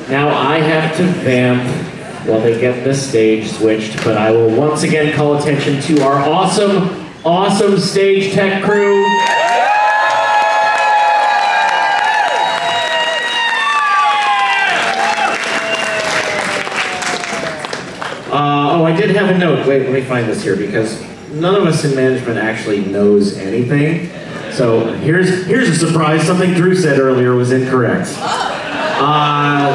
Now I have to vamp while they get the stage switched, but I will once again call attention to our awesome stage tech crew. I did have a note. Wait, let me find this here because none of us in management actually knows anything. So here's a surprise. Something Drew said earlier was incorrect.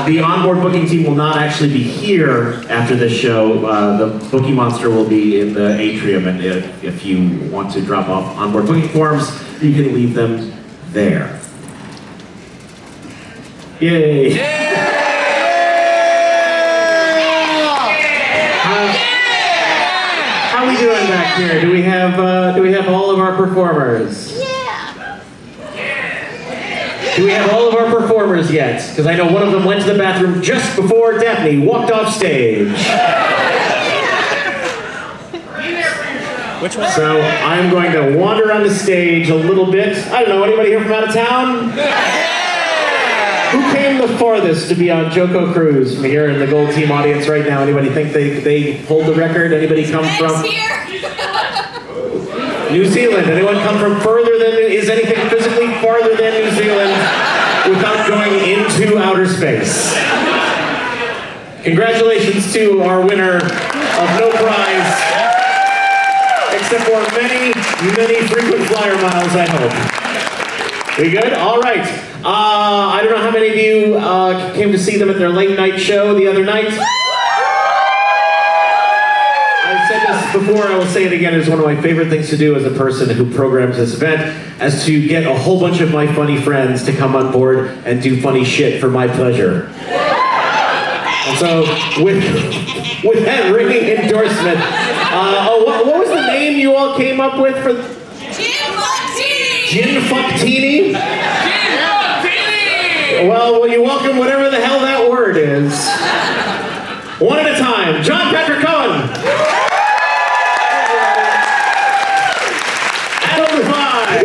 The onboard booking team will not actually be here after this show. The Bookie Monster will be in the atrium, and if you want to drop off onboard booking forms, you can leave them there. Yay! How are we doing back here? Do we have all of our performers? Do we have all of our performers yet? Because I know one of them went to the bathroom just before Daphne walked off stage. Which one? So I'm going to wander on the stage a little bit. I don't know, anybody here from out of town? Who came the farthest to be on JoCo Cruise from here in the Gold Team audience right now? Anybody think they hold the record? Anybody come from New Zealand? Anyone come from further than, is anything physically farther than New Zealand without going into outer space? Congratulations to our winner of no prize, except for many frequent flyer miles, I hope. We good? All right. I don't know how many of you came to see them at their late night show the other night. I've said this before, I will say it again. It's one of my favorite things to do as a person who programs this event, as to get a whole bunch of my funny friends to come on board and do funny shit for my pleasure. And so, with that ringing endorsement, what was the name you all came up with for... Gin Fucktini? Well, you're welcome, whatever the hell that word is. One at a time. John Patrick Cohen. Adam Devine.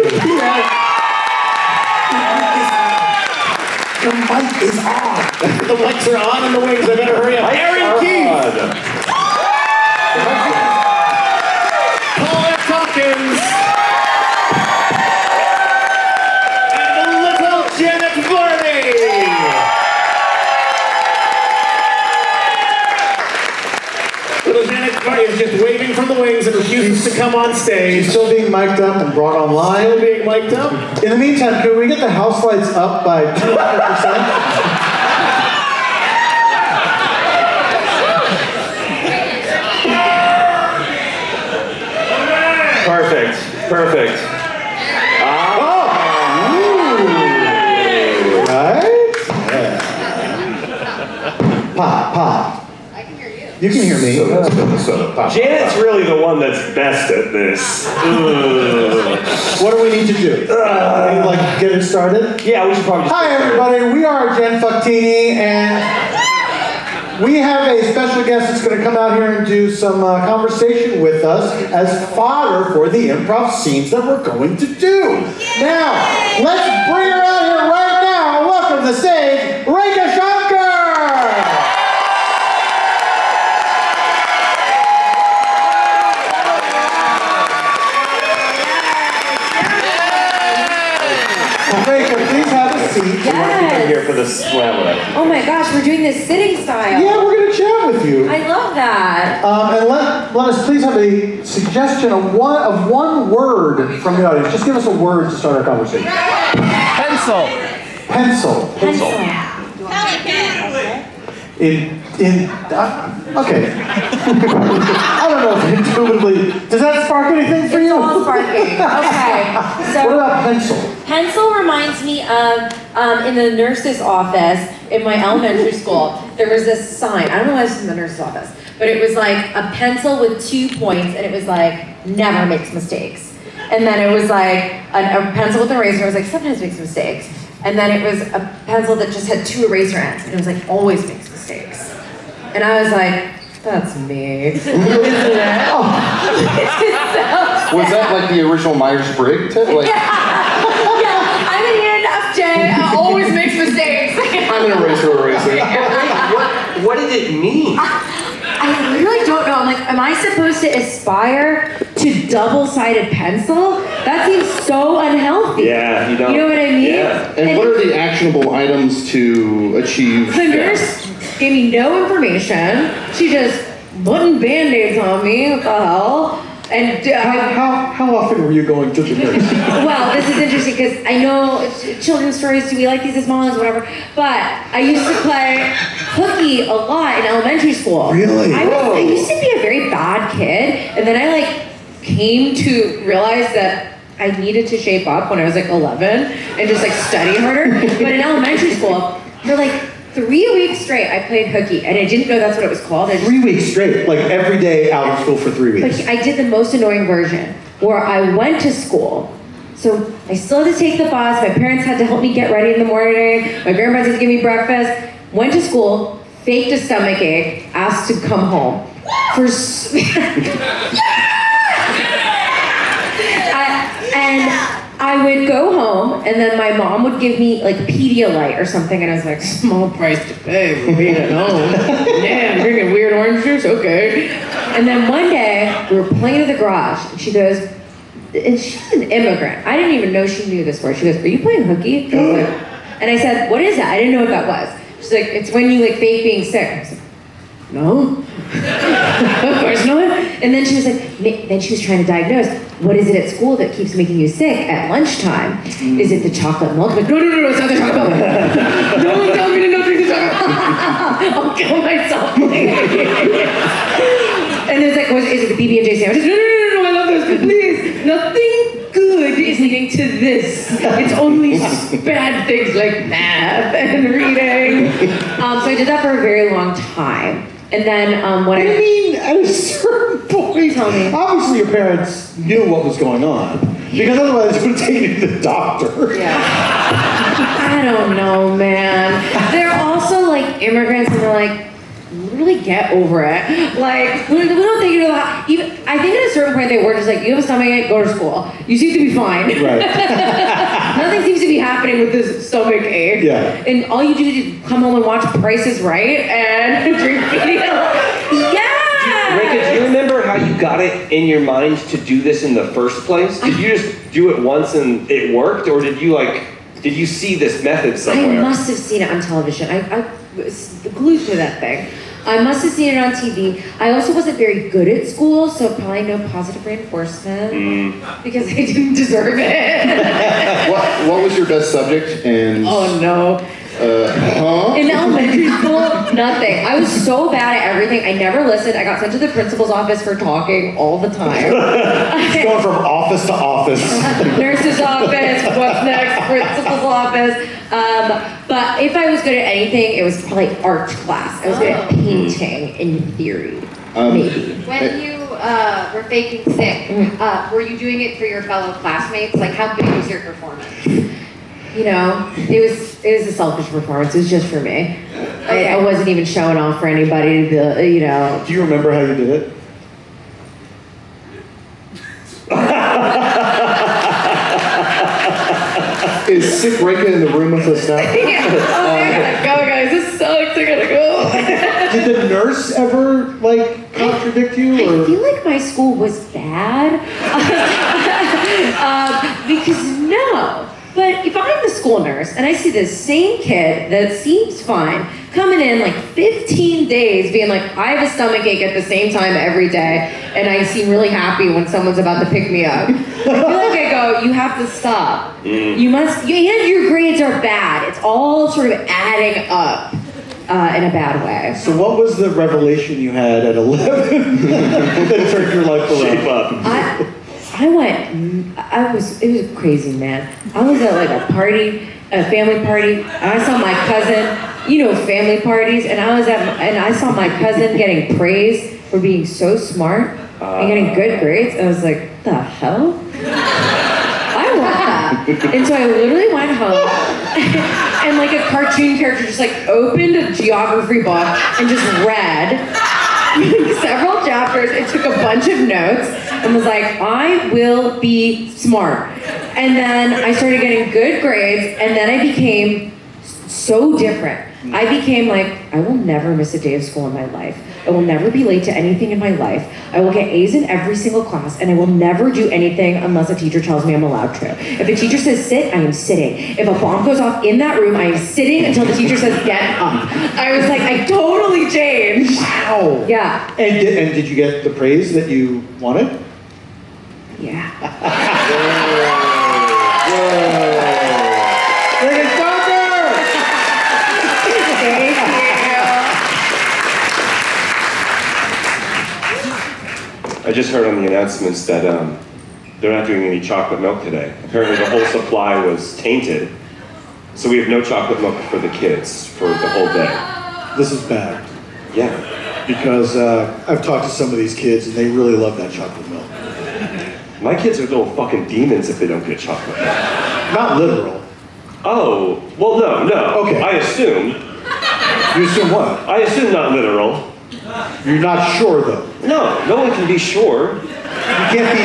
The mic is on. The mics are on and the wings. I better hurry up. Aaron Keith. Paul Tompkins. Little Janet Varney! Little Janet Varney is just waving from the wings and refuses to come on stage. She's still being mic'd up and brought online. Still being mic'd up. In the meantime, can we get the house lights up by 200%? Perfect. Pop. I can hear you. You can hear me. Pop. Janet's really the one that's best at this. What do we need to do? Like get it started? Yeah, we should probably just Hi everybody, we are Jen Fucktini, and we have a special guest that's going to come out here and do some conversation with us as fodder for the improv scenes that we're going to do. Now, let's bring her out here right now. Welcome to the stage, Reka Shankar! Reka, please have a seat. Yes. Here for the slammer. Oh my gosh, we're doing this sitting style. Yeah, we're going to chat with you. I love that. And let us please have a suggestion of one word from the audience. Just give us a word to start our conversation. Pencil. Pencil. Okay. I don't know if intuitively. Does that spark anything for you? It's all sparking. Okay. So what about pencil? Pencil reminds me of in the nurse's office in my elementary school. There was this sign. I don't know why this is in the nurse's office, but it was like a pencil with 2 points, and it was like never makes mistakes. And then it was like a pencil with an eraser. It was like sometimes makes mistakes. And then it was a pencil that just had 2 eraser ends, and it was like always makes mistakes. And I was like, that's me. Isn't it? Oh. Was that like the original Myers-Briggs tip? Like, Yeah, I'm an ENFJ. I always makes mistakes. I'm an eraser. what did it mean? I really don't know. I'm like, am I supposed to aspire to double-sided pencil? That seems so unhealthy. Yeah, you don't. You know what I mean? Yeah. And what are the actionable items to achieve? The nurse gave me no information. She just putting Band-Aids on me. What the hell? And How often were you going to the nurse? well, this is interesting because I know children's stories. Do we like these as moms, whatever? But I used to play hooky a lot in elementary school. Really? I used to be a very bad kid, and then I came to realize that I needed to shape up when I was 11 and just study harder. But in elementary school, for 3 weeks straight, I played hooky, and I didn't know that's what it was called. 3 weeks straight, every day out of school for 3 weeks. But I did the most annoying version, where I went to school. So I still had to take the bus. My parents had to help me get ready in the morning. My grandparents had to give me breakfast. Went to school, faked a stomach ache, asked to come home. And I would go home, and then my mom would give me Pedialyte or something, and I was like, small price to pay for being at home. Yeah, I'm drinking weird orange juice, okay. And then one day, we were playing in the garage, and she goes, and she's an immigrant. I didn't even know she knew this word. She goes, are you playing hooky? And I said, what is that? I didn't know what that was. She's like, it's when you fake being sick. I was like, no. Of course not. And then she was then she was trying to diagnose, what is it at school that keeps making you sick at lunchtime? Is it the chocolate milk? I'm like, no, it's not the chocolate milk. No one tells me to not drink the chocolate milk. I'll kill myself. And it's is it the BB&J sandwiches? No, I love those. Please, nothing good is leading to this. It's only bad things like math and reading. So I did that for a very long time. And then I mean, at a certain point, Tell me. obviously your parents knew what was going on. Because otherwise they would have taken you to the doctor. Yeah. I don't know, man. They're also immigrants, and they're really get over it. We don't think even I think at a certain point they were just you have a stomachache, go to school. You seem to be fine. Right. Nothing seems to be happening with this stomach ache. Yeah. And all you do is come home and watch Price is Right and drink Pedialyte. Yeah. Rika, do you remember how you got it in your mind to do this in the first place? Did you just do it once and it worked, or did you see this method somewhere? I must have seen it on television. I was glued to that thing. I must have seen it on TV. I also wasn't very good at school, so probably no positive reinforcement because I didn't deserve it. What was your best subject? And Oh no. In elementary school, nothing. I was so bad at everything. I never listened. I got sent to the principal's office for talking all the time. Just going from office to office. Nurse's office, what's next, principal's office. But if I was good at anything, it was probably art class. I was good at painting in theory, maybe. When you were faking sick, were you doing it for your fellow classmates? How big was your performance? It was a selfish performance. It was just for me. Okay. I wasn't even showing off for anybody to be, Do you remember how you did it? is Sick Rika in the room with us now? Yeah. Oh my God, go guys, this sucks. I gotta go. Did the nurse ever contradict you? I Or? feel like my school was bad. Because no. But if I'm the school nurse and I see this same kid that seems fine coming in 15 days being I have a stomach ache at the same time every day, and I seem really happy when someone's about to pick me up. I feel I go, you have to stop. You must, and your grades are bad. It's all sort of adding up in a bad way. So what was the revelation you had at 11 that turned your life around? It was crazy, man. I was at a party, a family party, and I saw my cousin, family parties, and I saw my cousin getting praised for being so smart and getting good grades. I was like, what the hell? I want that. And so I literally went home and a cartoon character just opened a geography book and just read several chapters and took a bunch of notes and was I will be smart. And then I started getting good grades, and then I became so different. I became like, I will never miss a day of school in my life. I will never be late to anything in my life. I will get A's in every single class, and I will never do anything unless a teacher tells me I'm allowed to. If the teacher says sit, I am sitting. If a bomb goes off in that room, I am sitting until the teacher says get up. I was like, I totally changed. Wow. Yeah. And did you get the praise that you wanted? Yeah. Bring it, Soccer! Thank you. I just heard on the announcements that they're not doing any chocolate milk today. Apparently the whole supply was tainted. So we have no chocolate milk for the kids for the whole day. This is bad. Yeah. Because I've talked to some of these kids and they really love that chocolate milk. My kids are little fucking demons if they don't get chocolate milk. Not literal. Oh, well no. Okay. I assume. You assume what? I assume not literal. You're not sure though. No one can be sure. You can't be.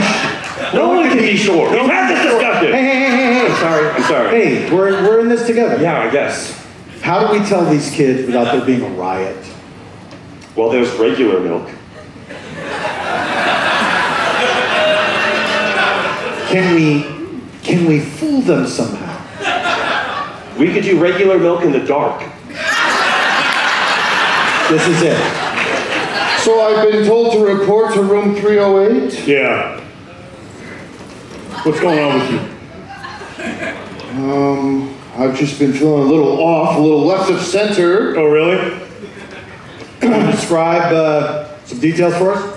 No one can be sure. We've had this discussion. Hey. Sorry, I'm sorry. Hey, we're in this together. Yeah, I guess. How do we tell these kids without there being a riot? Well, there's regular milk. Can we fool them somehow? We could do regular milk in the dark. This is it. So I've been told to report to room 308. Yeah. What's going on with you? I've just been feeling a little off, a little left of center. Oh, really? Can you describe some details for us?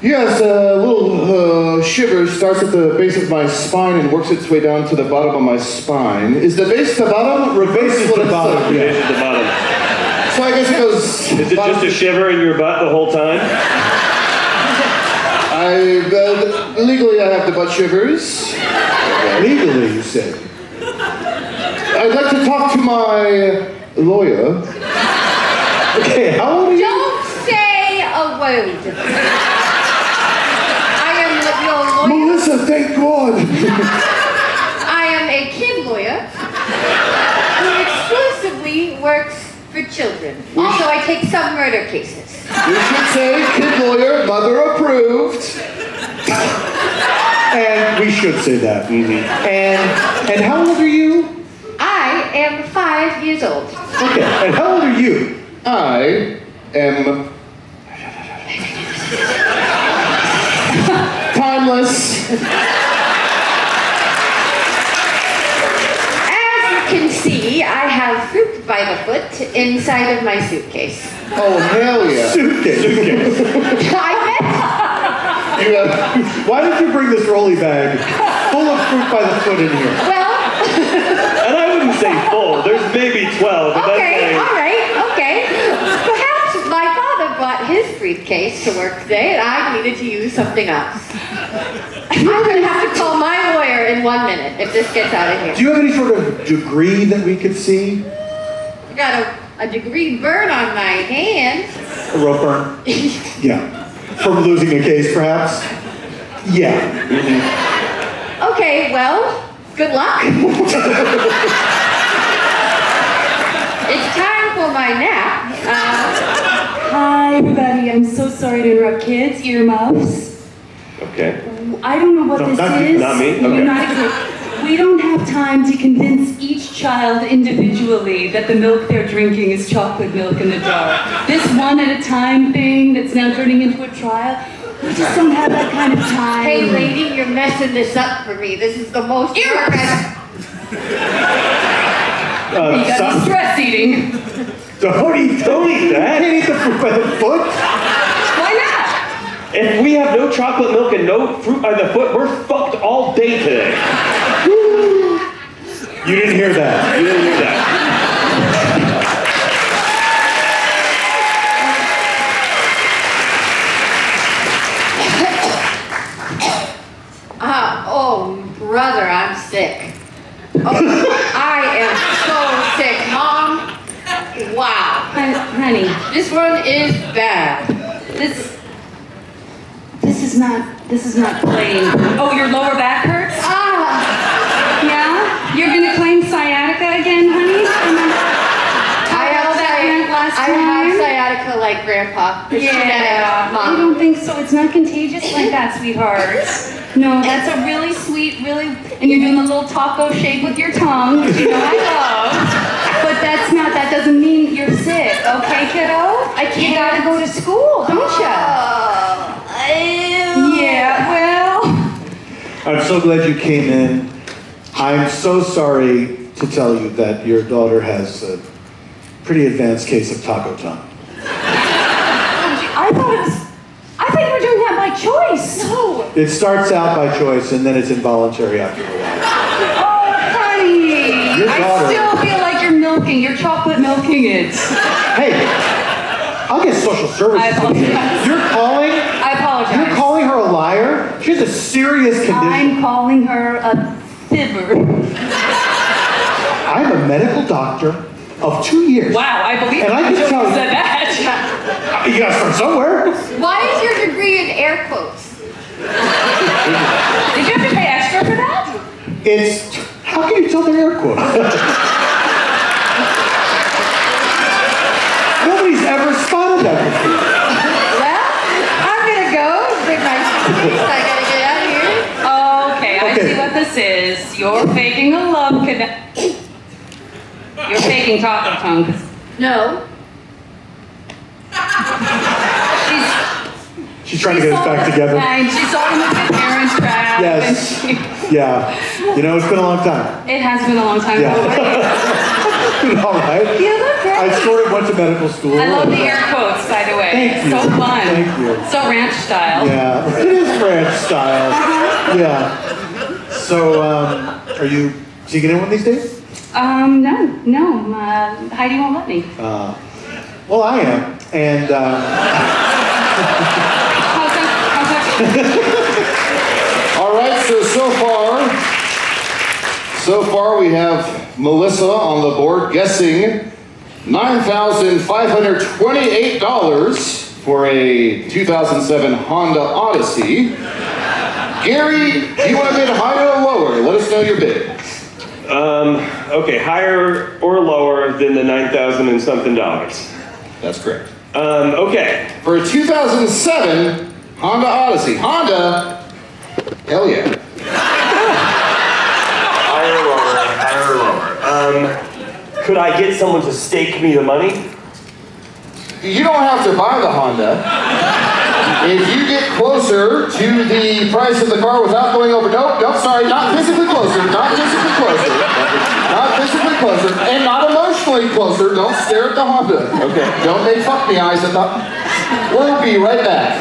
Yes, a little shiver starts at the base of my spine and works its way down to the bottom of my spine. Is the base the bottom? Base is the bottom, This is the bottom. So I guess it goes... Is it just a shiver in your butt the whole time? Legally, I have the butt shivers. Legally, you said. I'd like to talk to my lawyer. Okay, how old are you? Don't say a word. I am your lawyer. Melissa, thank God. I am a kid lawyer who exclusively works for children. Also, I take some murder cases. You should say kid lawyer, mother approved. And we should say that. Mm-hmm. And how old are you? I am 5 years old. Okay, and how old are you? I am timeless. As you can see, I have fruit by the foot inside of my suitcase. Oh, hell yeah. Suitcase. I You have, Why did you bring this rolly bag full of fruit by the foot in here? Well, And I wouldn't say full. There's maybe 12, but okay, that's all right, okay. Perhaps my father brought his briefcase to work today and I needed to use something else. I'm going to have to call my lawyer in 1 minute if this gets out of here. Do you have any sort of degree that we could see? I got a degree burn on my hand. A rope burn? Yeah. From losing a case, perhaps? Yeah. Okay, well, good luck. It's time for my nap. Hi, everybody. I'm so sorry to interrupt kids. Earmuffs. okay. I don't know what No, this not you. is. Not me? You're Okay. not a kid. We don't have time to convince each child individually that the milk they're drinking is chocolate milk in the jar. This one-at-a-time thing that's now turning into a trial, we just don't have that kind of time. Hey, lady, you're messing this up for me. This is the most work I've... You got me stress eating. Don't eat Don't eat that. Can't eat the fruit by the foot. Why not? If we have no chocolate milk and no fruit by the foot, we're fucked all day today. You didn't hear that. You didn't hear that. Oh, brother, I'm sick. Oh, I am so sick, Mom. Wow. Honey, This one is bad. this is not plain. Oh, your lower back hurts? Ah, Yeah? You're gonna claim sciatica again, honey? I have sciatica like Grandpa. It's genetic, I Mom. don't think so. It's not contagious like that, sweetheart. No, that's a really sweet, and you're doing the little taco shape with your tongue, which you know I love. But that doesn't mean you're sick, okay, kiddo? You gotta go to school, don't you? Yeah, well. I'm so glad you came in. I'm so sorry to tell you that your daughter has a pretty advanced case of taco tongue. I thought you were doing that by choice. No. It starts out by choice and then it's involuntary after a while. Oh, honey. Your daughter- I still feel like you're chocolate milking it. Hey, I'll get social services. I apologize. You're calling? I apologize. You're calling her a liar? She has a serious condition. I'm calling her a fibber. I'm a medical doctor of 2 years. Wow, I believe And I can until tell you you- said that. You gotta start somewhere. Why is your degree in air quotes? Did you have to pay extra for that? How can you tell they're air quotes? Nobody's ever spotted that before. Well, I'm gonna go. Bring my suitcase. I gotta get out of here. Okay, I Okay. see what this is. You're faking a love connection. You're faking taco tongue. No. She's trying to get us back together. And she saw him with the parent trap. Yes. And she, Yeah. You know, it's been a long time. it has been a long time. Yeah. All right. You look great. I sort of went to medical school. I love the air quotes, by the way. Thank you. So fun. Thank you. So ranch style. Yeah, it is ranch style. Yeah. So, are you sneaking in one of these days? No. Heidi won't let me. Well, I am. And, How's that? All right, so far we have Melissa on the board guessing $9,528 for a 2007 Honda Odyssey. Gary, do you want to bid higher or lower? Let us know your bid. Okay, higher or lower than the $9,000 and something dollars. That's correct. Okay. For a 2007 Honda Odyssey. Honda, hell yeah. Higher or lower? Could I get someone to stake me the money? You don't have to buy the Honda. If you get closer to the price of the car without going over, not physically closer, and not emotionally closer, don't stare at the Honda, okay? Don't make fuck me eyes at the, we'll be right back.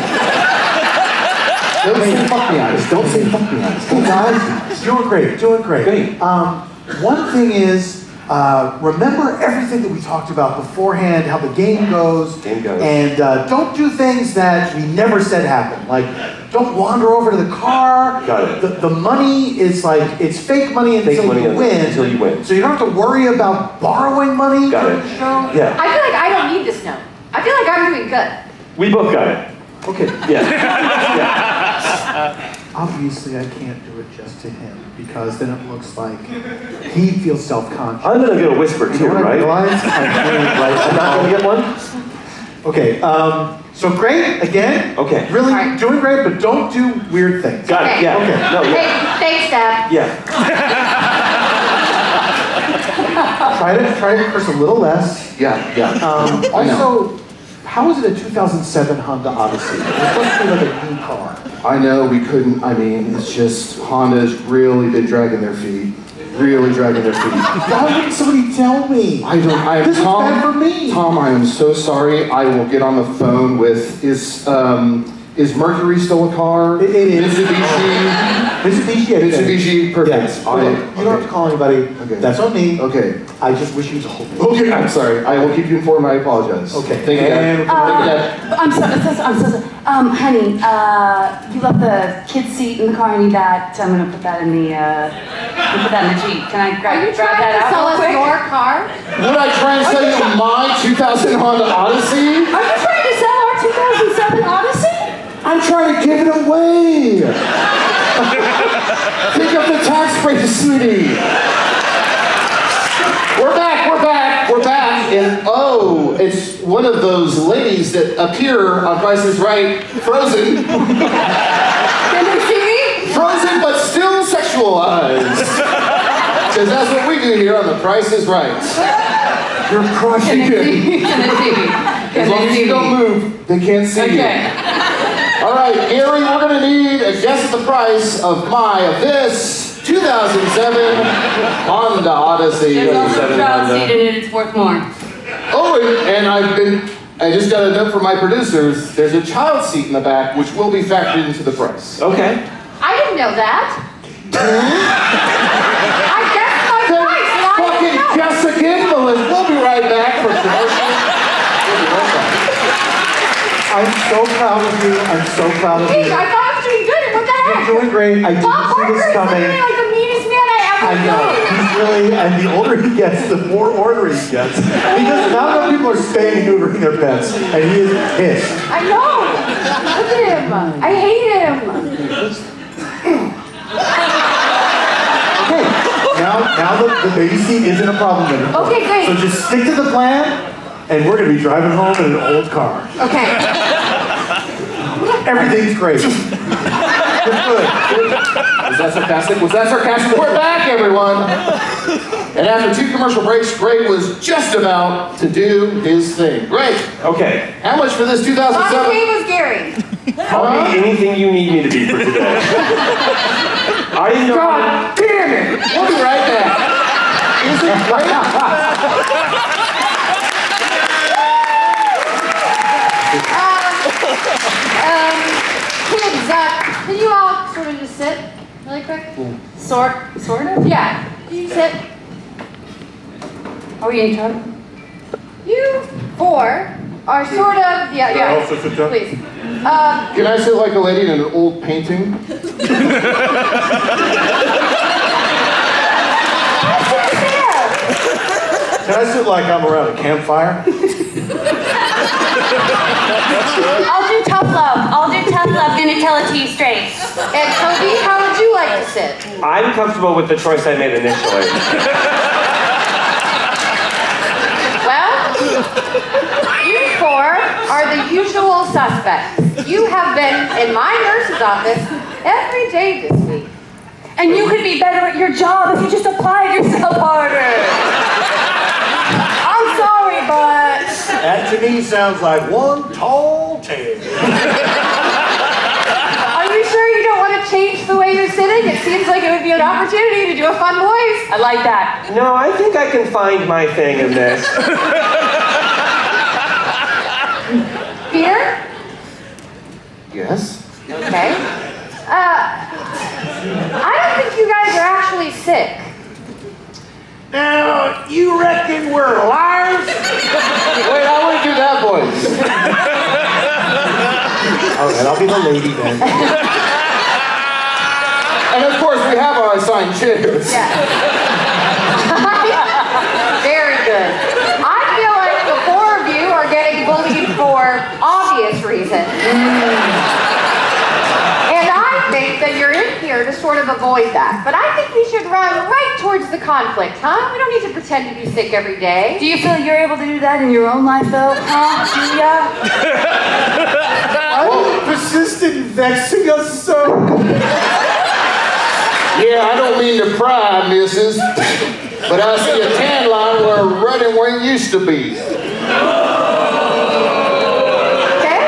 Don't say fuck me eyes, don't say fuck me eyes. hey guys, doing great. Great. One thing is, remember everything that we talked about beforehand, how the game goes. And don't do things that we never said happen. Like, don't wander over to the car. Got it. The money is like, it's fake money until you win. So you don't have to worry about borrowing money Got during it. the show. Yeah. I feel like I don't need this note. I feel like I'm doing good. We both got it. Okay. Yeah. Obviously, I can't do it just to him because then it looks like he feels self-conscious. I'm gonna get a whisper You too, know what I right? realized? I'm not gonna get one? Okay, so great, again. Okay. Really All right. doing great, but don't do weird things. Got it, yeah. Okay. No, yeah. Hey, thanks, Dad. Yeah. Try to curse a little less. Yeah. I know. Also, how is it a 2007 Honda Odyssey? It's supposed to be like a new car. I know we couldn't, it's just Honda's really been dragging their feet. Really dragging their feet. Why wouldn't somebody tell me? This is bad for me. Tom, I am so sorry. I will get on the phone with, is Mercury still a car? It is. Mitsubishi, I think. perfect. Yes. You don't have to call anybody. Okay. That's on me. Okay. I just wish you told me. Okay, I'm sorry. I will keep you informed. I apologize. Okay. Thank you, Dad. And- Thank you, Dad. I'm so sorry. Honey, you left the kid's seat in the car. I need that. I'm gonna put that in the Jeep. Can I Are grab you trying that to out sell real us quick? your car? Would I try and sell you my 2000 Honda Odyssey? Are you trying to sell our 2007 Odyssey? I'm trying to give it away. Pick up the tax break, sweetie. We're back. and oh, it's one of those ladies that appear on Price is Right, frozen. Can they see me? Frozen but still sexualized. Because that's what we do here on The Price is Right. You're crushing it. Can they see me? As long as you don't move, they can't see you. Okay. All right, Gary, we're going to need a guess at the price of this 2007 Honda Odyssey. There's also a child Honda. seat in it, it's worth more. Oh, and I just got a note from my producers. There's a child seat in the back, which will be factored into the price. Okay. I didn't know that. I guessed my Then price, and I fucking didn't know. guess again, Melissa. We'll be right back for commercial. We'll be right back. I'm so proud of you. I'm so proud of Hey, you. I thought I was doing good, and what the heck? You're doing great. I didn't Bob see Barker this is coming. literally like the meanest man I ever I know. knew. He's really, and the older he gets, the more ornery he gets. Because not enough people are spaying and neutering their pets, and he is pissed. I know. Look at him. I hate him. Okay, now the baby seat isn't a problem anymore. Okay, great. So just stick to the plan, and we're gonna be driving home in an old car. Okay. Everything's great. It's good. Was that sarcastic? Was that sarcastic? We're back, everyone. And after 2 commercial breaks, Greg was just about to do his thing. Greg, Okay. how much for this My 2007? name was Gary. I'll be anything you need me to be for today. I didn't know. God damn it! We'll be right back. Is it great? Kids, can you all sort of just sit really quick? Sort of? Yeah. Can you sit? Are we in trouble? You 4 are sort of, yeah. also sit down? Please. Can I sit like a lady in an old painting? Can I sit like I'm around a campfire? I'll do tough love. Gonna tell it to you straight. And Toby, how would you like to sit? I'm comfortable with the choice I made initially. Well, you 4 are the usual suspects. You have been in my nurse's office every day this week. And you could be better at your job if you just applied yourself harder. I'm sorry, but That to me sounds like one tall tale. Are you sure you don't want to change the way you're sitting? It seems like it would be an opportunity to do a fun voice. I like that. No, I think I can find my thing in this. Peter? Yes. Okay. I don't think you guys are actually sick. Now, you reckon we're liars? Wait, I want to do that voice. All right, I'll be the lady then. And of course, we have our assigned chairs. Yeah. Very good. I feel like the 4 of you are getting bullied for obvious reasons. And I think that you're in here to sort of avoid that. But I think we should run right towards the conflict, huh? We don't need to pretend to be sick every day. Do you feel you're able to do that in your own life, though, huh, Julia? Why do you persist in vexing us so? Yeah, I don't mean to pry, missus, but I see a tan line where red and where it used to be. Okay?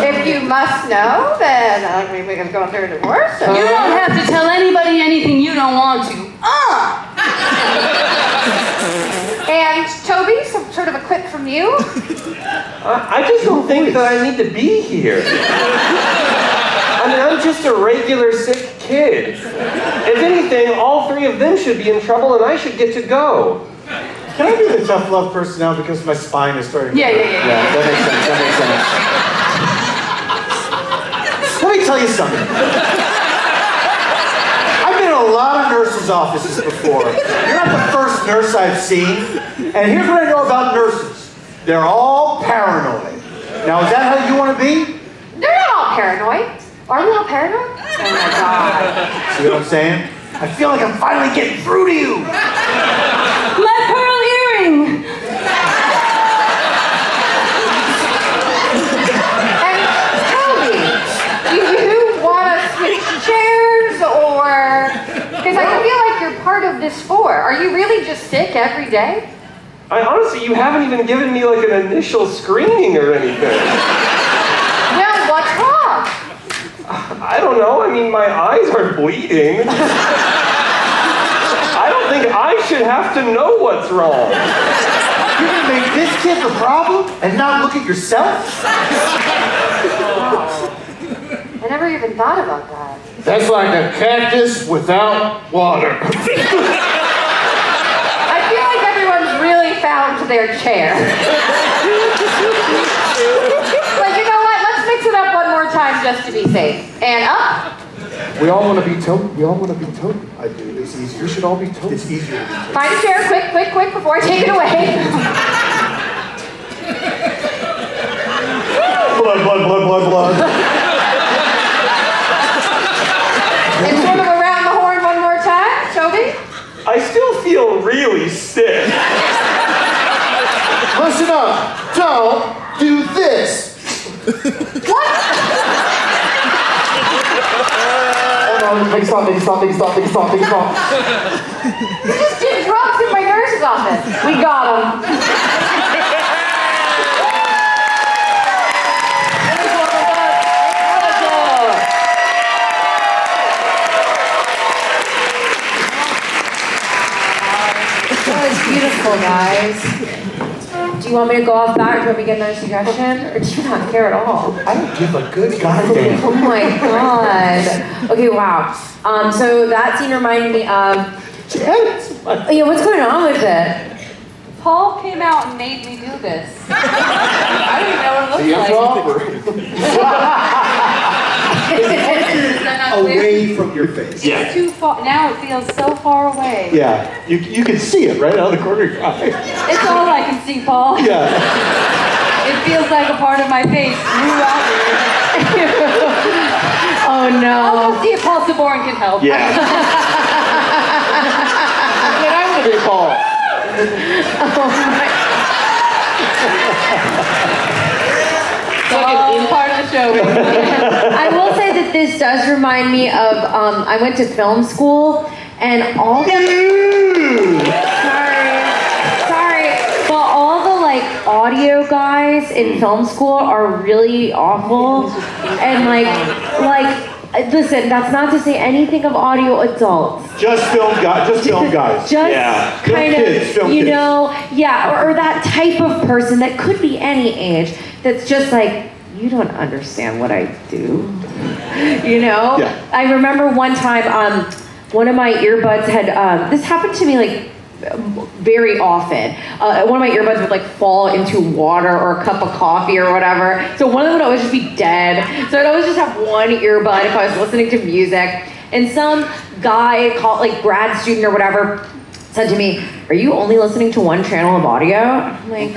If you must know, then we can go through a divorce. So. You don't have to tell anybody anything you don't want to. And Toby, some sort of a quip from you. I just don't think that I need to be here. I mean, I'm just a regular sick kid. If anything, all 3 of them should be in trouble and I should get to go. Can I be the tough love person now because my spine is starting to Yeah, that makes sense, Let me tell you something. I've been in a lot of nurses' offices before. You're not the first nurse I've seen. And here's what I know about nurses. They're all paranoid. Now, is that how you want to be? They're not all paranoid. Are we all paranoid? Oh my God. See what I'm saying? I feel like I'm finally getting through to you. My pearl earring! this for? Are you really just sick every day? Honestly, you haven't even given me like an initial screening or anything. Well, what's wrong? I don't know. I mean, my eyes are bleeding. I don't think I should have to know what's wrong. You're gonna make this kid the problem and not look at yourself? I never even thought about that. That's like a cactus without water. I feel like everyone's really found their chair. But you know what? Let's mix it up one more time just to be safe. And up. We all want to be token. We all want to be token. I do. It's easier. We should all be token. It's easier to be token. Find a chair, quick, before I take it away. Blood. And sort of around the horn one more time, Toby. I still feel really sick. Listen up. Don't do this. What? Hold on. Make it stop. You just did drugs in my nurse's office. We got him. That was beautiful, guys. Do you want me to go off that? Do you want me to get another suggestion? Or do you not care at all? I don't give a good goddamn. Oh my god. Okay, wow. So that scene reminded me of... Yeah, what's going on with it? Paul came out and made me do this. I don't even know what it looks like. Away from your face. It's too far. Now it feels so far away. Yeah, you can see it right out of the corner of your eye. It's all I can see, Paul. Yeah. It feels like a part of my face grew out there. Oh no. I'll go see if Paul Sabourin can help. Yeah. I want to be Paul. Part of the show. I will say that this does remind me of, I went to film school and all the... Sorry. But all the like audio guys in film school are really awful. And like, listen, that's not to say anything of audio adults. Just film guys. Just kind kids, of, you know, yeah, or that type of person that could be any age that's just like, you don't understand what I do, you know? Yeah. I remember one time, one of my earbuds had, this happened to me like very often. One of my earbuds would like fall into water or a cup of coffee or whatever. So one of them would always just be dead. So I'd always just have one earbud if I was listening to music. And some guy called, like grad student or whatever, said to me, "Are you only listening to one channel of audio?" I'm like,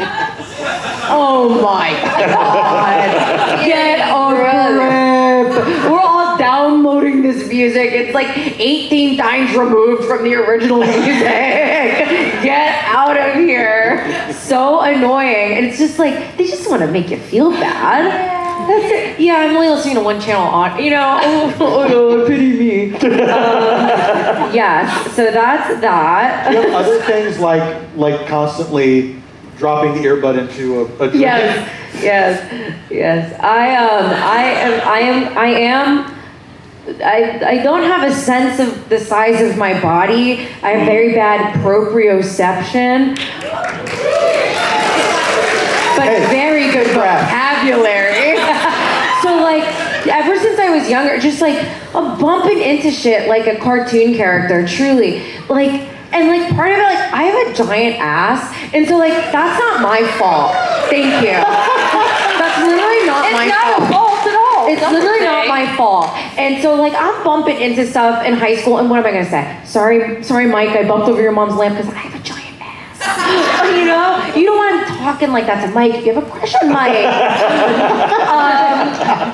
oh my God, get a grip. We're all downloading this music. It's like 18 times removed from the original music. Get out of here. So annoying. And it's just like, they just want to make you feel bad. That's it. Yeah, I'm only listening to one channel on, you know, oh no, pity me. Yes, so that's that. Do you have other things like constantly dropping the earbud into a drink? Yes. I don't have a sense of the size of my body. I have very bad proprioception. But very good vocabulary. So like, ever since I was younger, just like, I'm bumping into shit like a cartoon character, truly. Like, and like part of it, like, I have a giant ass, and so like, that's not my fault. Thank you. That's literally not my fault. It's not a fault at all. It's literally not my fault. And so like, I'm bumping into stuff in high school, and what am I gonna say? Sorry, Mike, I bumped over your mom's lamp because I have a giant ass. You know, you don't want him talking like that to Mike. You have a crush on Mike.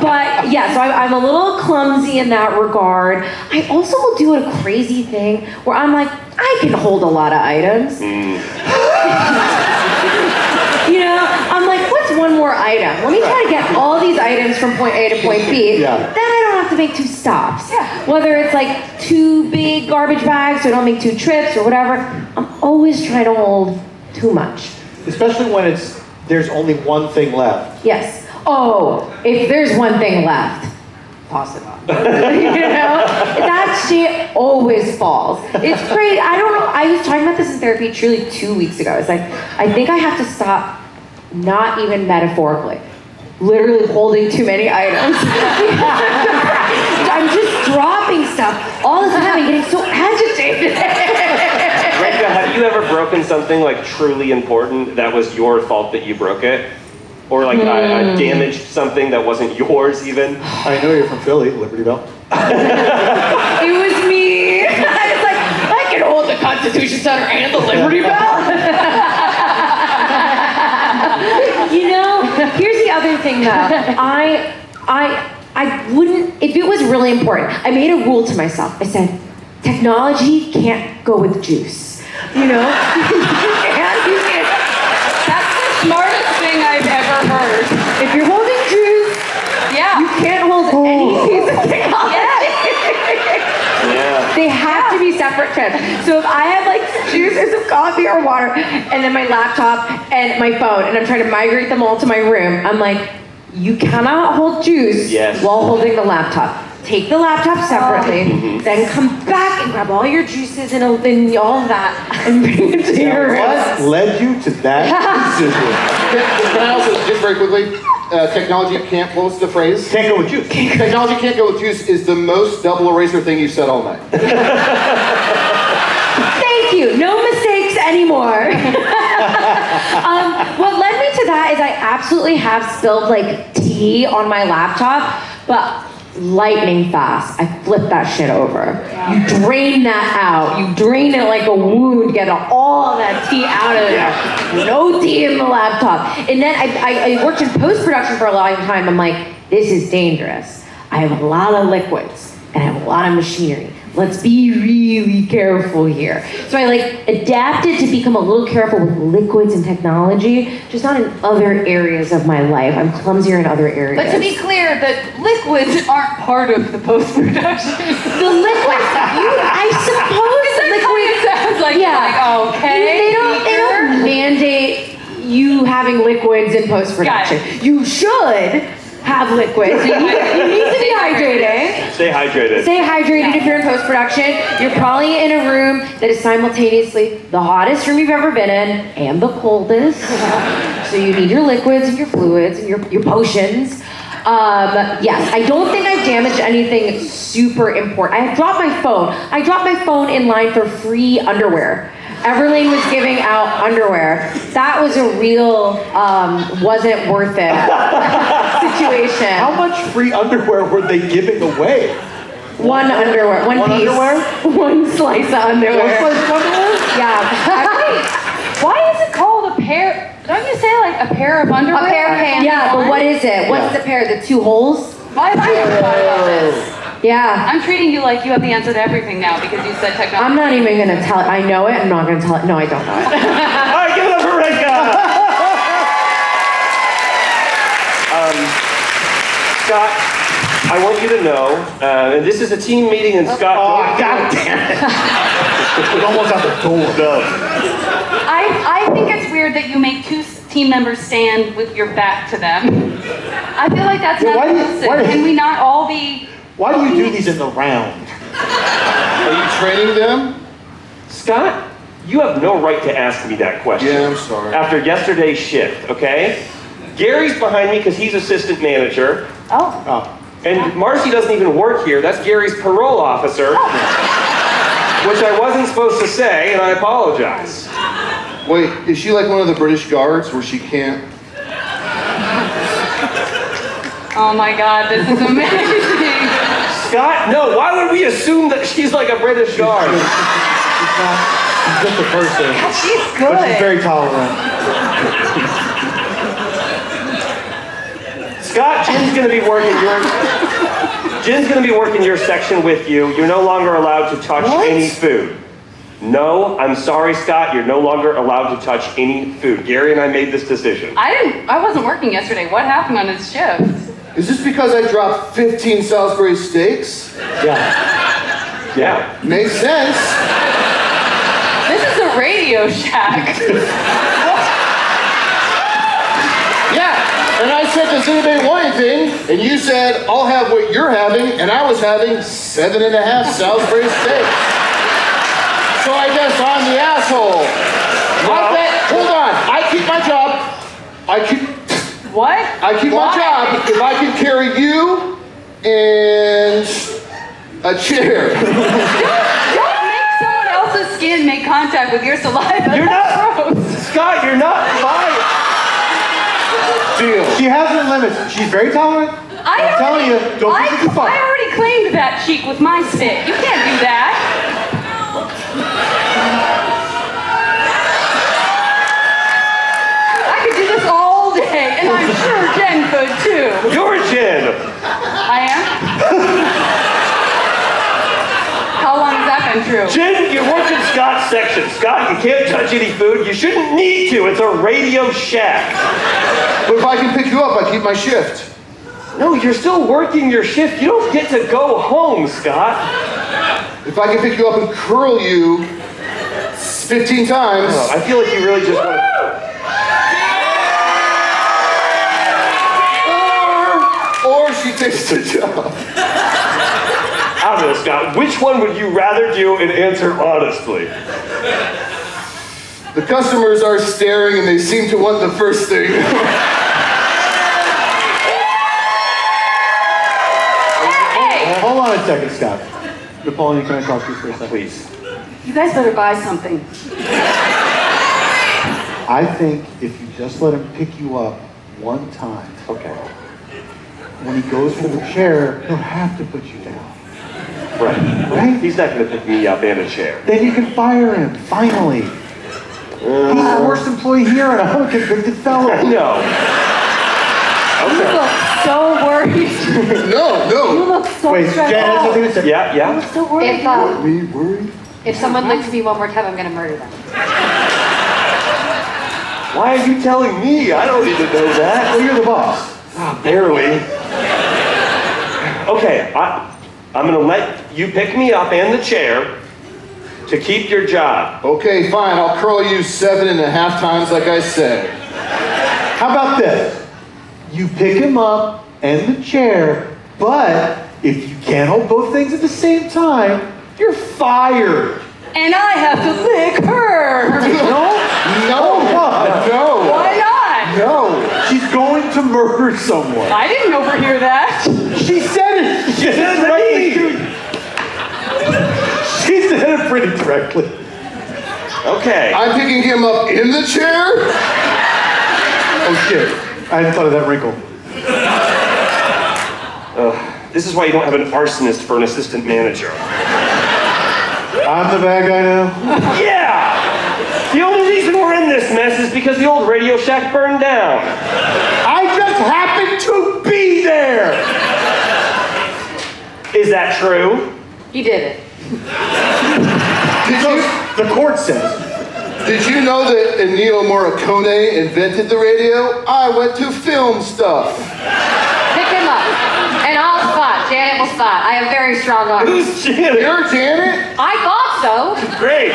But yeah, so I'm a little clumsy in that regard. I also will do a crazy thing where I'm like, I can hold a lot of items. You know, I'm like, what's one more item? Let me try to get all these items from point A to point B. Yeah. Then I don't have to make 2 stops. Whether it's like 2 big garbage bags so I don't make 2 trips or whatever, I'm always trying to hold too much. Especially when there's only one thing left. Yes. Oh, if there's one thing left, toss it on. You know? That shit always falls. It's great. I don't know. I was talking about this in therapy truly 2 weeks ago. It's like, I think I have to stop, not even metaphorically, literally holding too many items. I'm just dropping stuff all the time and getting so agitated. Rika, have you ever broken something like truly important that was your fault that you broke it? Or like I damaged something that wasn't yours even? I know you're from Philly, Liberty Bell. It was me. I was like, I can hold the Constitution Center and the Liberty Bell. You know, here's the other thing though. I wouldn't, if it was really important, I made a rule to myself. I said, technology can't go with juice. You know? You can't. That's the smartest thing I've ever heard. If you're holding juice, you can't hold any piece of technology. Yeah. They have to be separate trips. So if I have like juice or some coffee or water, and then my laptop and my phone, and I'm trying to migrate them all to my room, I'm like, you cannot hold juice while holding the laptop. Take the laptop separately, then come back and grab all your juices and all of that, and bring it to your room. What led you to that decision? Can I also, just very quickly, technology can't, what was the phrase? Can't go with juice. Technology can't go with juice is the most double eraser thing you've said all night. Thank you. No mistakes anymore. What led me to that is I absolutely have spilled like tea on my laptop, but lightning fast. I flip that shit over. You drain that out. You drain it like a wound, get all of that tea out of there. No tea in the laptop. And then I worked in post-production for a long time. I'm like, this is dangerous. I have a lot of liquids and I have a lot of machinery. Let's be really careful here. So I like adapted to become a little careful with liquids and technology, just not in other areas of my life. I'm clumsier in other areas. But to be clear, the liquids aren't part of the post-production. The liquids, I suppose liquids sounds like, okay. They don't mandate you having liquids in post-production. You should have liquids. You need to be hydrating. Stay hydrated. Stay hydrated if you're in post-production. You're probably in a room that is simultaneously the hottest room you've ever been in and the coldest. So you need your liquids and your fluids and your potions. Yes, I don't think I've damaged anything super important. I dropped my phone. I dropped my phone in line for free underwear. Everlane was giving out underwear. That was a real wasn't worth it situation. How much free underwear were they giving away? One underwear, one piece. Underwear? One slice of underwear. One slice of underwear? Yeah. Why is it called a pair? Don't you say like a pair of underwear? A pair of pants. Yeah, but what is it? What's the pair? The 2 holes? Why have I never thought about this? Yeah. I'm treating you like you have the answer to everything now because you said technology. I'm not even gonna tell it. I know it. I'm not gonna tell it. No, I don't know it. All right, give it up for Rika. Scott, I want you to know, and this is a team meeting, and Scott. Oh, God damn it! We're almost out the door. I think it's weird that you make 2 team members stand with your back to them. I feel like that's not inclusive. Can we not all be? Why do you do these in the round? Are you training them? Scott, you have no right to ask me that question. Yeah, I'm sorry. After yesterday's shift, okay? Gary's behind me because he's assistant manager. Oh. And Marcy doesn't even work here. That's Gary's parole officer. Which I wasn't supposed to say, and I apologize. Wait, is she like one of the British guards where she can't? Oh my God, this is amazing. Scott, no, why would we assume that she's like a British guard? She's just a person. She's good. But she's very tolerant. Scott, Jen's gonna be working your section with you. You're no longer allowed to touch any food. No, I'm sorry, Scott, you're no longer allowed to touch any food. Gary and I made this decision. I wasn't working yesterday. What happened on his shift? Is this because I dropped 15 Salisbury steaks? Yeah. Makes sense. This is a Radio Shack. Yeah, and I said, does anybody want anything? And you said, I'll have what you're having, and I was having 7.5 Salisbury steaks. So I guess I'm the asshole. Hold on, I keep my job. What? I keep my job if I can carry you and a chair. Don't make someone else's skin make contact with your saliva. You're That's not, gross. Scott, you're not fired. Deal. She has her limits. She's very tolerant. I'm telling you, don't be too far. I already claimed that cheek with my stick. You can't do that. I could do this all day, and I'm sure Jen could too. You're Jen. I am? How long has that been true? Jen, you work in Scott's section. Scott, you can't touch any food. You shouldn't need to. It's a Radio Shack. But if I can pick you up, I keep my shift. No, you're still working your shift. You don't get to go home, Scott. If I can pick you up and curl you 15 times. Oh, I feel like you really just want to... Or she takes the job. I don't know, Scott. Which one would you rather do and answer honestly? The customers are staring and they seem to want the first thing. Hold on a second, Scott. Napoleon, can I talk to you for a second? Please. You guys better buy something. I think if you just let him pick you up one time, Okay. when he goes for the chair, he'll have to put you down. Right. Right? He's not going to pick me up in a chair. Then you can fire him, finally. He's the worst employee here, and I'm a convicted felon. No. You look so worried. You No. look so Wait, stressed Jen has out. something to say? Yeah, You yeah. look so worried. Me worried? If someone licks me one more time, I'm gonna murder them. Why are you telling me? I don't need to know that. Well, you're the boss. Barely. Okay, I'm going to let you pick me up and the chair to keep your job. Okay, fine. I'll curl you 7.5 times like I said. How about this? You pick him up and the chair, but if you can't hold both things at the same time, you're fired. And I have to lick her. No. Why not? No, she's going to murder someone. I didn't overhear that. She said it. She said it directly. She said it pretty directly. Okay. I'm picking him up in the chair. Oh shit! I hadn't thought of that wrinkle. This is why you don't have an arsonist for an assistant manager. I'm the bad guy now. Yeah! The only reason we're in this mess is because the old Radio Shack burned down. I just happened to be there. Is that true? He did it. The court says. Did you know that Ennio Morricone invented the radio? I went to film stuff. Pick him up. And I'll spot. Janet will spot. I have very strong arms. Who's Janet? You're Janet? I thought so. Great.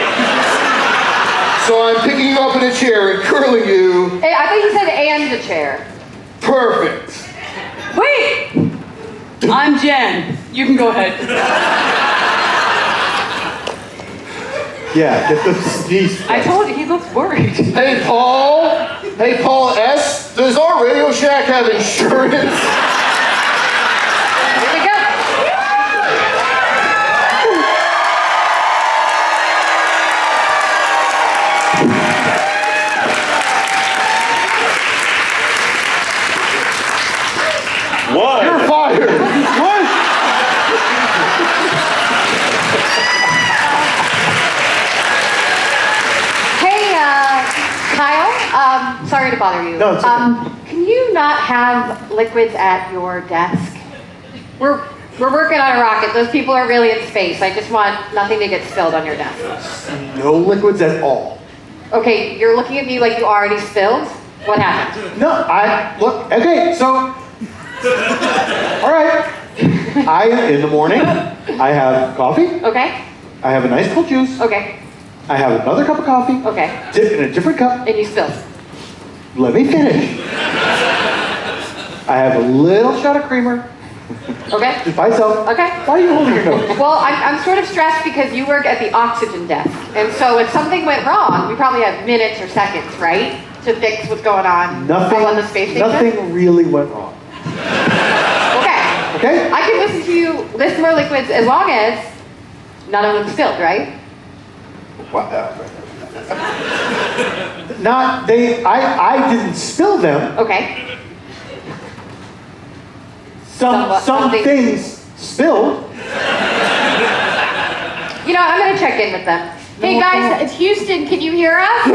So I'm picking you up in a chair and curling you. Hey, I thought you said and the chair. Perfect. Wait! I'm Jen. You can go ahead. Yeah, get the sneeze. I told you, he looks worried. Hey, Paul. Hey, Paul S. Does our Radio Shack have insurance? Here we go. What? You're fired. What? Hey, Kyle. Sorry to bother you. No, it's okay. Can you not have liquids at your desk? We're working on a rocket. Those people are really in space. I just want nothing to get spilled on your desk. No liquids at all. Okay, you're looking at me like you already spilled. What happened? No, look, okay, so All right. In the morning, I have coffee. Okay. I have a nice cold juice. Okay. I have another cup of coffee. Okay. Dip in a different cup. And you spill. Let me finish. I have a little shot of creamer. Okay. Just by itself. Okay. Why are you holding your nose? Well, I'm sort of stressed because you work at the oxygen desk. And so if something went wrong, we probably have minutes or seconds, right? To fix what's going on on the space station. Nothing really went wrong. Okay. Okay? I can listen to you list more liquids as long as none of them spilled, right? I didn't spill them. Okay. Some things spilled. You know, I'm gonna check in with them. Hey guys, it's Houston, can you hear us?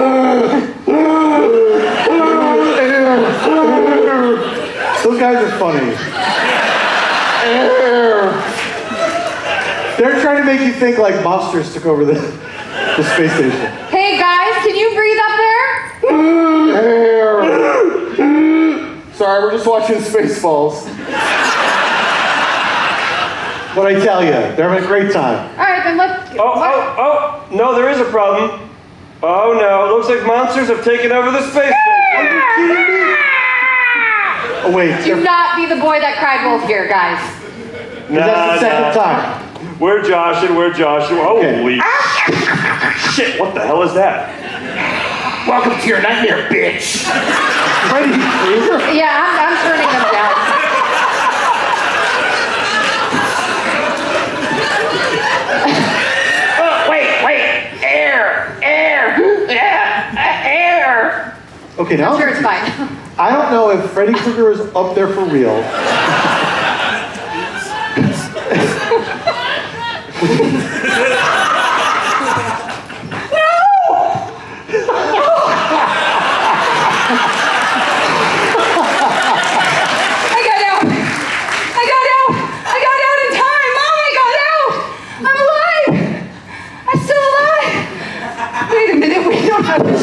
Those guys are funny. They're trying to make you think like monsters took over the space station. Hey guys, can you breathe up there? Sorry, we're just watching Spaceballs. What I tell you, they're having a great time. All right, then let's... Oh, no, there is a problem. Oh no, it looks like monsters have taken over the space station. Are you kidding me? Oh wait, Do not be the boy that cried wolf here, guys. that's the second time. We're joshing. Holy shit, what the hell is that? Welcome to your nightmare, bitch. Freddy Krueger? Yeah, I'm turning them down. Air. Okay, now I'm sure it's fine. I don't know if Freddy Krueger is up there for real.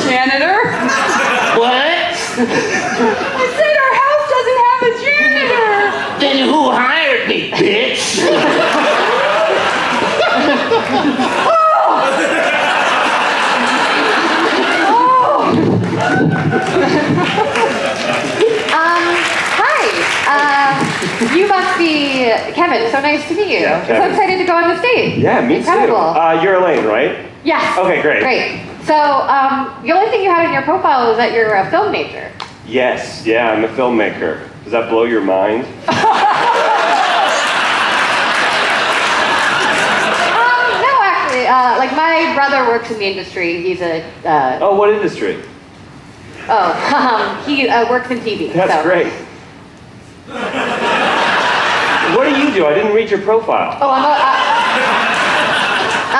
Janitor. What? I said our house doesn't have a janitor. Then who hired me, bitch? Hi. You must be Kevin. So nice to meet you. Yeah, So Kevin. excited to go on the stage. Yeah, me Incredible. too. You're Elaine, right? Yes. Okay, great. Great. So the only thing you had in your profile is that you're a film major. Yes, yeah, I'm a filmmaker. Does that blow your mind? No, actually. Like my brother works in the industry. He's a. Oh, what industry? He works in TV. That's so. great. What do you do? I didn't read your profile. Oh,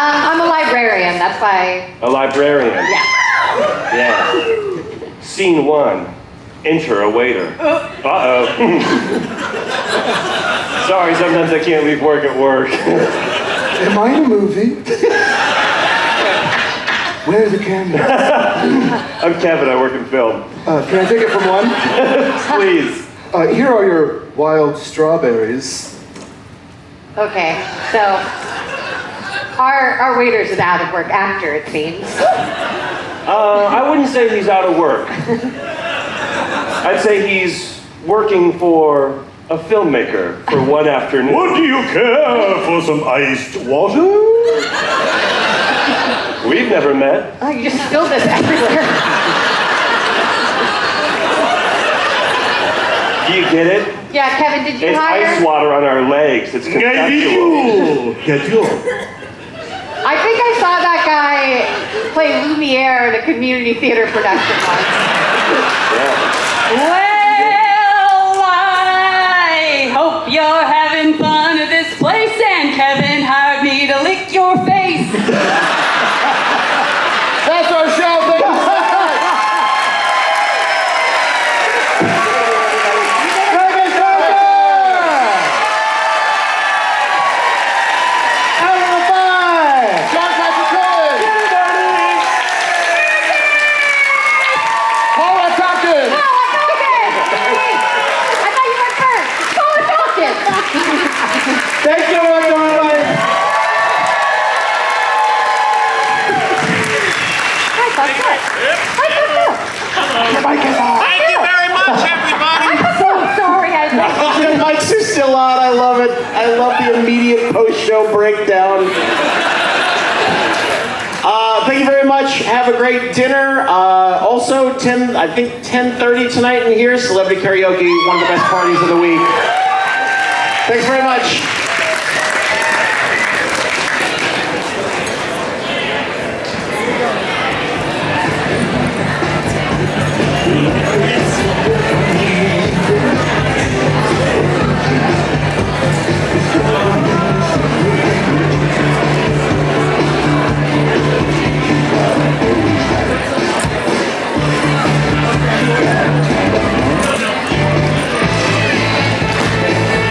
I'm a librarian. That's why. A librarian. Yeah. Yeah. Scene 1. Enter a waiter. Uh-oh. Sorry, sometimes I can't leave work at work. Am I in a movie? Where's the camera? I'm Kevin, I work in film. Can I take it from one? Please. Here are your wild strawberries. Okay. So our waiter's an out of work actor, it seems. I wouldn't say he's out of work. I'd say he's working for a filmmaker for one afternoon. Would you care for some iced water? We've never met. Oh, you just spilled this everywhere. Do you get it? Yeah, Kevin, did you It's hire? ice water on our legs. It's conceptual. Get you. I think I saw that guy play Lumiere in a community theater production once. Yeah. Well, I hope you're having fun at this place, and Kevin hired me to lick your face. That's our show, baby. still on. I love it. I love the immediate post-show breakdown. Thank you very much. Have a great dinner. Also, 10:30 tonight in here, celebrity karaoke, one of the best parties of the week. Thanks very much.